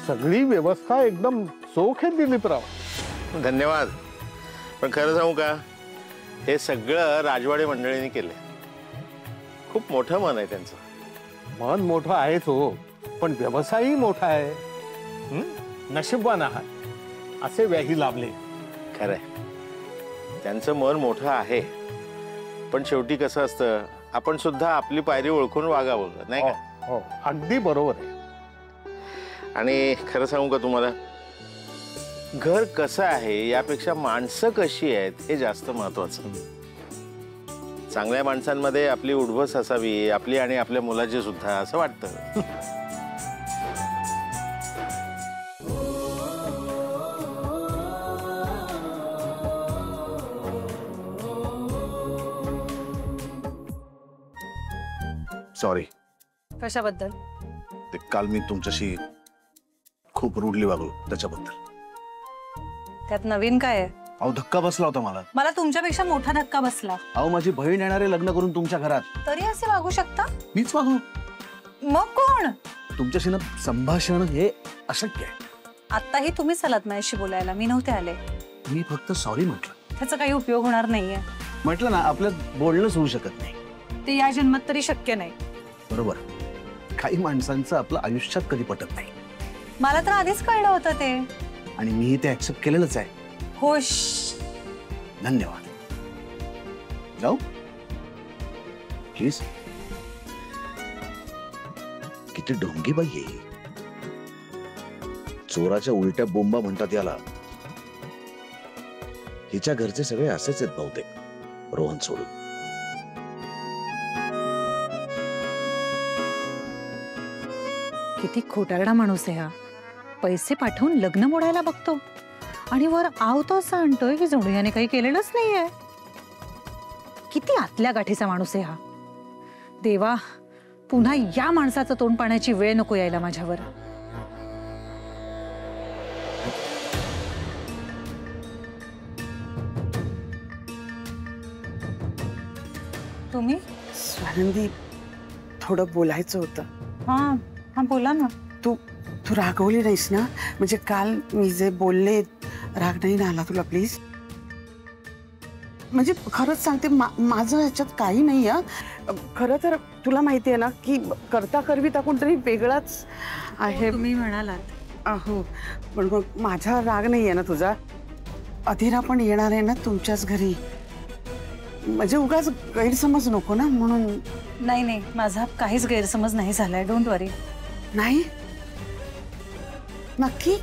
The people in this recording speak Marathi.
सगळी व्यवस्था एकदम चोख आहे दिलीपराव। धन्यवाद। पण खरं सांगू का, हे सगळं राजवाडे मंडळींनी केलंय। खूप मोठं मन आहे त्यांचं। मन मोठं आहेच हो, पण व्यवसायही मोठा आहे। नशीबवान आहात असे व्याही लाभले। खरंय, त्यांचं मन मोठं आहे, पण शेवटी कसं असतं, आपण सुद्धा आपली पायरी ओळखून वागावं, नाही का? हो, अगदी बरोबर आहे। आणि खरं सांगू का तुम्हाला, घर कसं आहे यापेक्षा माणसं कशी आहेत हे जास्त महत्वाचं। चांगल्या माणसांमध्ये आपली उडवस असावी, आपली आणि आपल्या मुलाची सुद्धा, असं वाटतं। सॉरी। कशाबद्दल? ते काल मी तुमच्याशी खूप रूडली वागलो त्याच्याबद्दल। त्यात नवीन काय आहे? अहो धक्का बसला होता मला। मला तुमच्यापेक्षा मोठा धक्का बसला। अहो माझी बहीण येणारे लग्न करून तुमच्या घरात, तरी असे वागू शकता? मीच वागू? मग कोण? तुमच्याशी ना संभाषण हे अशक्य आहे। आताही तुम्हीच आलात माझ्याशी बोलायला, मी नव्हते आले। मी फक्त सॉरी म्हटलं। त्याचा काही उपयोग होणार नाहीये। म्हटलं ना, आपल्यात बोलणंच होऊ शकत नाही। ते या जन्मात तरी शक्य नाही। बरोबर, काही माणसांचं आपलं आयुष्यात कधी पटत नाही। मला तर आधीच कळलं होतं ते, आणि मी ते ऍक्सेप्ट केलेलंच आहे। खुश। धन्यवाद। जाऊ प्लीज। किती ढोंगी बाई आहे, चोराच्या उलट्या बोंबा म्हणतात याला। हिच्या घरचे सगळे असेच आहेत बहुतेक, रोहन सोडून। किती खोटारडा माणूस आहे हा। पैसे पाठवून लग्न मोडायला बघतो आणि वर आवतो असं आणतोय की जणू याने काही केलेलंच नाहीये। किती आतल्या गाठीचा माणूस आहे हा। देवा, पुन्हा या माणसाचं तोंड पाण्याची वेळ नको यायला माझ्यावर। तुम्ही? स्वानंदी, थोडं बोलायचं होतं। हाँ हाँ, बोला ना। तू रागवली नाहीस ना? म्हणजे काल मी जे बोलले, राग नाही ना आला तुला? प्लीज, म्हणजे खरंच सांगते, माझं ह्याच्यात काही नाही आहे। खरं तर तुला माहिती आहे ना की करता करविता कोणतरी वेगळाच आहे। तुम्ही म्हणालात। हो, पण मग माझा राग नाही आहे ना तुझा? अधीरा पण येणार आहे ना तुमच्याच घरी, म्हणजे उगाच गैरसमज नको ना म्हणून। नाही नाही, माझा काहीच गैरसमज नाही झालाय, डोंट वरी। नाही? नक्की?